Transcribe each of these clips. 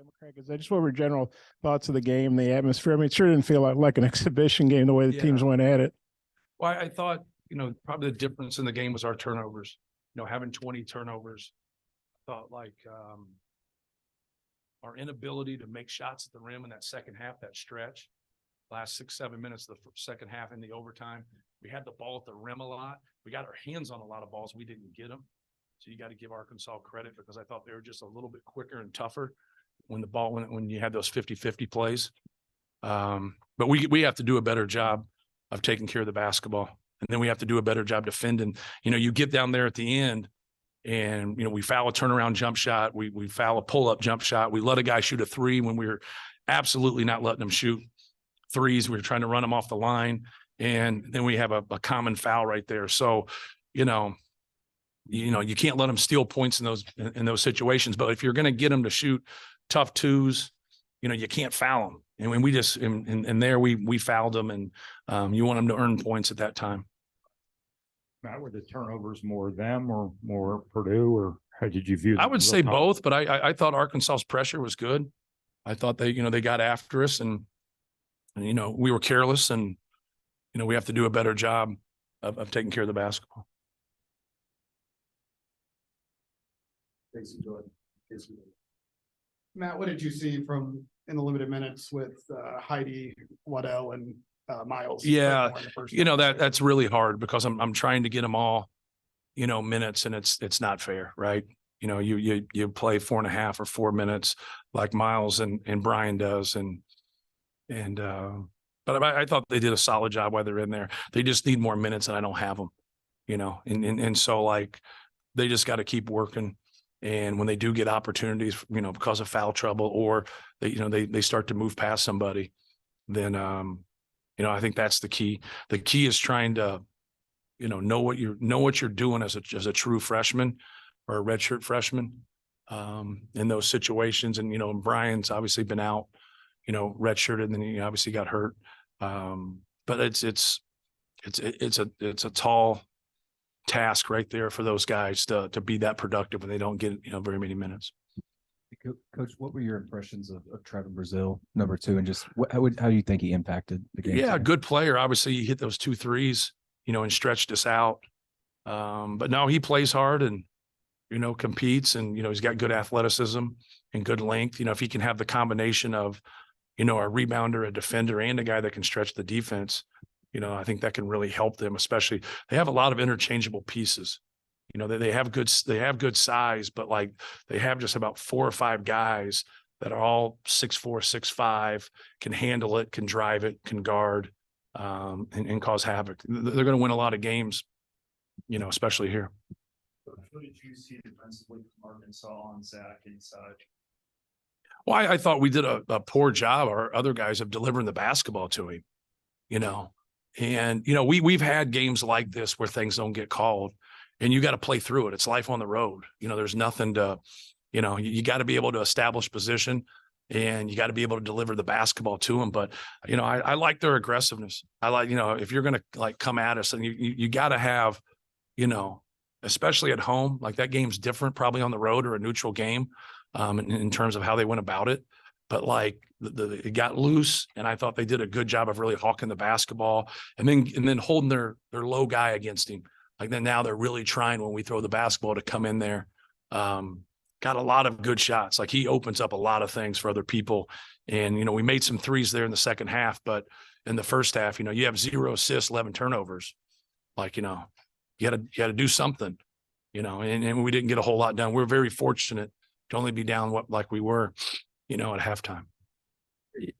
Democrat, just what were general thoughts of the game, the atmosphere? I mean, it sure didn't feel like an exhibition game the way the teams went at it. Well, I thought, probably the difference in the game was our turnovers. Having 20 turnovers, I thought like our inability to make shots at the rim in that second half, that stretch, last 6-7 minutes of the second half in the overtime. We had the ball at the rim a lot. We got our hands on a lot of balls. We didn't get them. So you got to give Arkansas credit because I thought they were just a little bit quicker and tougher when you had those 50-50 plays. But we have to do a better job of taking care of the basketball. And then we have to do a better job defending. You get down there at the end and, we foul a turnaround jump shot. We foul a pull-up jump shot. We let a guy shoot a three when we were absolutely not letting them shoot threes. We were trying to run them off the line. And then we have a common foul right there. So, you can't let them steal points in those situations. But if you're going to get them to shoot tough twos, you can't foul them. And when we just there we fouled them, and you want them to earn points at that time. Matt, were the turnovers more them or more Purdue, or how did you view them? I would say both, but I thought Arkansas's pressure was good. I thought they got after us, and we were careless, and we have to do a better job of taking care of the basketball. Thanks, Jordan. Matt, what did you see in the limited minutes with Heidi, Wadell, and Miles? Yeah, that's really hard because I'm trying to get them all, minutes, and it's not fair, right? You play 4.5 or 4 minutes like Miles and Brian does, but I thought they did a solid job while they're in there. They just need more minutes, and I don't have them, and so like they just got to keep working. And when they do get opportunities, because of foul trouble, or they start to move past somebody, then I think that's the key. The key is trying to, know what you're doing as a true freshman or a redshirt freshman in those situations. And Brian's obviously been out, redshirted, and then he obviously got hurt. But it's a tall task right there for those guys to be that productive when they don't get very many minutes. Coach, what were your impressions of Trevin Brazil, number 2, and just how do you think he impacted the game? Yeah, good player. Obviously, he hit those 2 threes, and stretched us out. But no, he plays hard and competes, and he's got good athleticism and good length. If he can have the combination of a rebounder, a defender, and a guy that can stretch the defense, I think that can really help them. Especially, they have a lot of interchangeable pieces. They have good size, but like they have just about 4 or 5 guys that are all 6'4", 6'5", can handle it, can drive it, can guard, and cause havoc. They're going to win a lot of games, especially here. What did you see defensively from Arkansas on Zach inside? Well, I thought we did a poor job, our other guys, of delivering the basketball to him, And, we've had games like this where things don't get called, and you got to play through it. It's life on the road. There's nothing to, you got to be able to establish position, and you got to be able to deliver the basketball to them. But, I like their aggressiveness. I like, if you're going to like come at us, and you got to have, especially at home, like that game's different probably on the road or a neutral game in terms of how they went about it. But like it got loose, and I thought they did a good job of really hawking the basketball and then holding their low guy against him. Like then now they're really trying when we throw the basketball to come in there. Got a lot of good shots. Like he opens up a lot of things for other people. And, we made some threes there in the second half, but in the first half, you have 0 assists, 11 turnovers. Like, you got to do something, and we didn't get a whole lot done. We're very fortunate to only be down like we were, at halftime.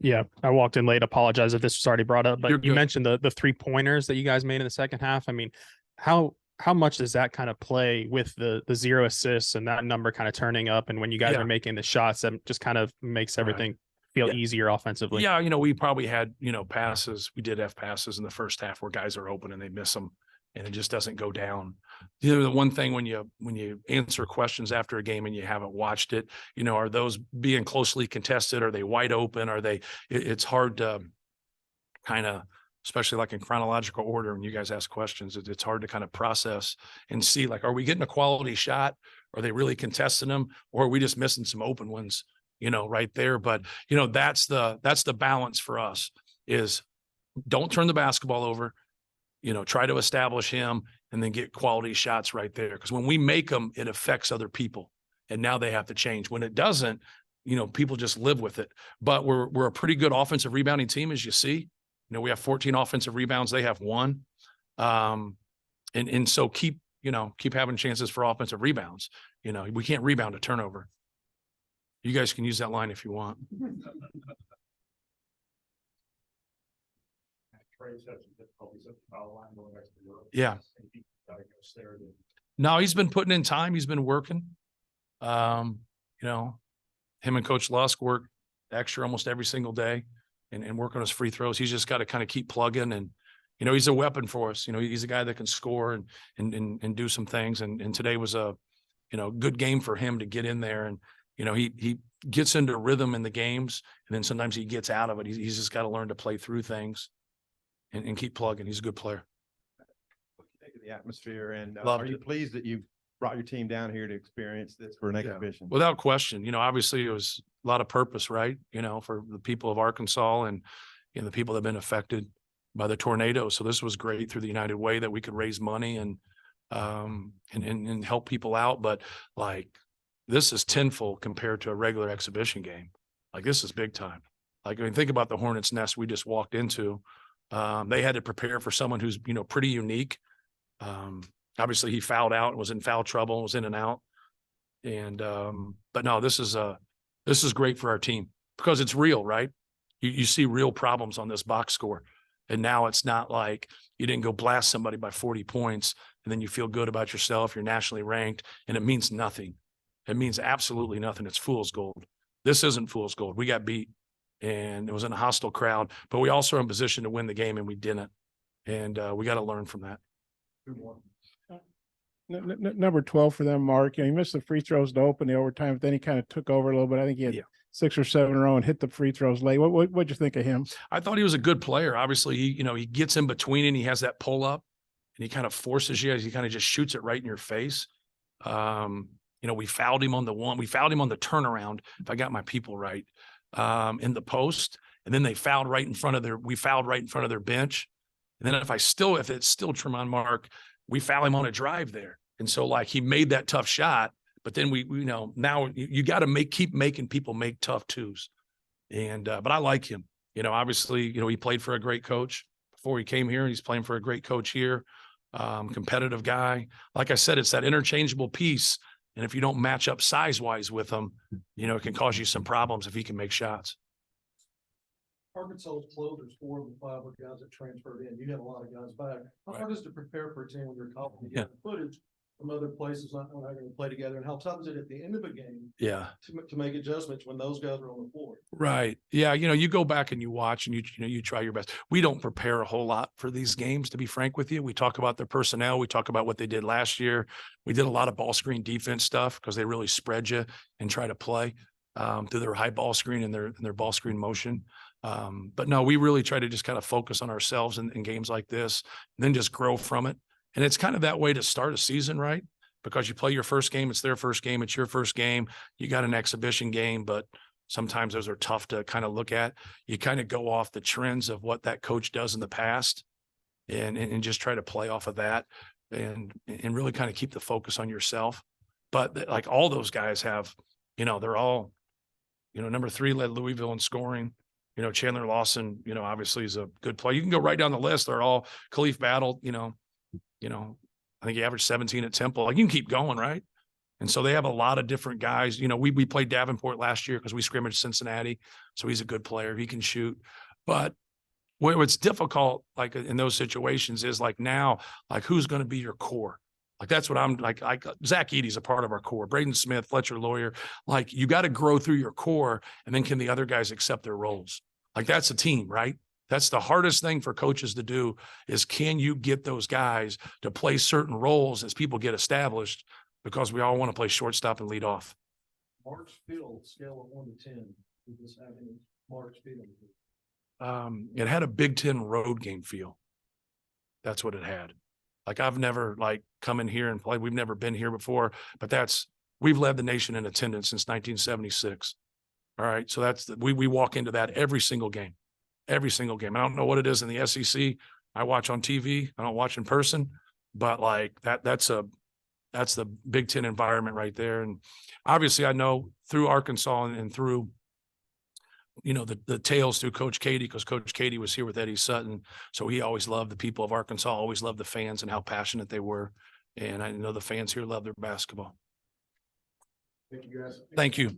Yeah, I walked in late. Apologize if this was already brought up, but you good. mentioned the 3-pointers that you guys made in the second half. I mean, how much does that kind of play with the 0 assists and that number kind of turning up? And when you guys are making the shots, that just kind of makes everything feel easier offensively. Yeah, we probably had, passes. We did have passes in the first half where guys are open and they miss them, and it just doesn't go down. The one thing when you answer questions after a game and you haven't watched it, are those being closely contested? Are they wide open? It's hard to kind of, especially like in chronological order, when you guys ask questions, it's hard to kind of process and see, like, are we getting a quality shot? Are they really contesting them? Or are we just missing some open ones, right there. But, that's the balance for us is don't turn the basketball over, try to establish him and then get quality shots right there. Because when we make them, it affects other people. And now they have to change. When it doesn't, people just live with it. But we're a pretty good offensive rebounding team, as you see. We have 14 offensive rebounds. They have 1. And so keep having chances for offensive rebounds. We can't rebound a turnover. You guys can use that line if you want. Yeah. No, he's been putting in time. He's been working. Him and Coach Lusk work extra almost every single day and work on his free throws. He's just got to kind of keep plugging and, he's a weapon for us. He's a guy that can score and do some things. And today was a, good game for him to get in there. And, he gets into rhythm in the games and then sometimes he gets out of it. He's just got to learn to play through things and keep plugging. He's a good player. What do you think of the atmosphere, and Loved are you it. pleased that you brought your team down here to experience this for an exhibition? Without question, obviously it was a lot of purpose, right? For the people of Arkansas and the people that have been affected by the tornado. So this was great through the United Way that we could raise money and help people out. But like, this is tenfold compared to a regular exhibition game. Like, this is big time. Like, think about the Hornets' nest we just walked into. They had to prepare for someone who's, pretty unique. Obviously he fouled out and was in foul trouble, was in and out. And, but no, this is great for our team because it's real, right? You see real problems on this box score. And now it's not like you didn't go blast somebody by 40 points and then you feel good about yourself. You're nationally ranked and it means nothing. It means absolutely nothing. It's fool's gold. This isn't fool's gold. We got beat and it was in a hostile crowd, but we also are in position to win the game and we didn't. And we got to learn from that. Number 12 for them, Mark. He missed the free throws to open the overtime, but then he kind of took over a little bit. I think he had 6 or 7 in a row and hit the free throws late. What'd you think of him? I thought he was a good player. Obviously, he gets in between and he has that pull up and he kind of forces you. He kind of just shoots it right in your face. We fouled him on the one. We fouled him on the turnaround, if I got my people right, in the post. And then they fouled right in front of their bench. And then if it's still Tremont Mark, we foul him on a drive there. And so like he made that tough shot, but then now you got to keep making people make tough twos. And, but I like him, obviously, he played for a great coach before he came here. He's playing for a great coach here. Competitive guy. Like I said, it's that interchangeable piece. And if you don't match up size-wise with him, it can cause you some problems if he can make shots. Arkansas's close, there's 4 of the 5 guys that transferred in. You got a lot of guys back. How hard is it to prepare for a team when you're confident you get footage from other places not going to play together? And how tough is it at the end of a game to make adjustments when those guys are on the floor? Right. Yeah. You go back and you watch and you try your best. We don't prepare a whole lot for these games, to be frank with you. We talk about their personnel. We talk about what they did last year. We did a lot of ball screen defense stuff because they really spread you and try to play through their high ball screen and their ball screen motion. But no, we really try to just kind of focus on ourselves in games like this and then just grow from it. And it's kind of that way to start a season, right? Because you play your first game, it's their first game, it's your first game. You got an exhibition game, but sometimes those are tough to kind of look at. You kind of go off the trends of what that coach does in the past and just try to play off of that and really kind of keep the focus on yourself. But like all those guys have, they're all, number 3 led Louisville in scoring. Chandler Lawson, obviously is a good player. You can go right down the list. They're all Khalif Battle, I think he averaged 17 at Temple. Like you can keep going, right? And so they have a lot of different guys. We played Davenport last year because we scrimmaged Cincinnati. So he's a good player. He can shoot. But what's difficult, like in those situations is like now, like who's going to be your core? Like that's what I'm like Zach Edey's a part of our core. Braden Smith, Fletcher Lawyer. Like you got to grow through your core and then can the other guys accept their roles? Like that's a team, right? That's the hardest thing for coaches to do is can you get those guys to play certain roles as people get established because we all want to play shortstop and lead off. Mark's field scale of 1 to 10. Is this having Mark's field? It had a Big Ten road game feel. That's what it had. Like I've never come in here and played. We've never been here before, but we've led the nation in attendance since 1976. All right. So we walk into that every single game. Every single game. I don't know what it is in the SEC. I watch on TV. I don't watch in person, but like that's the Big Ten environment right there. And obviously I know through Arkansas and through, you know, the tales through Coach Katie, because Coach Katie was here with Eddie Sutton. So he always loved the people of Arkansas, always loved the fans and how passionate they were. And I know the fans here love their basketball. Thank you, guys. Thank you.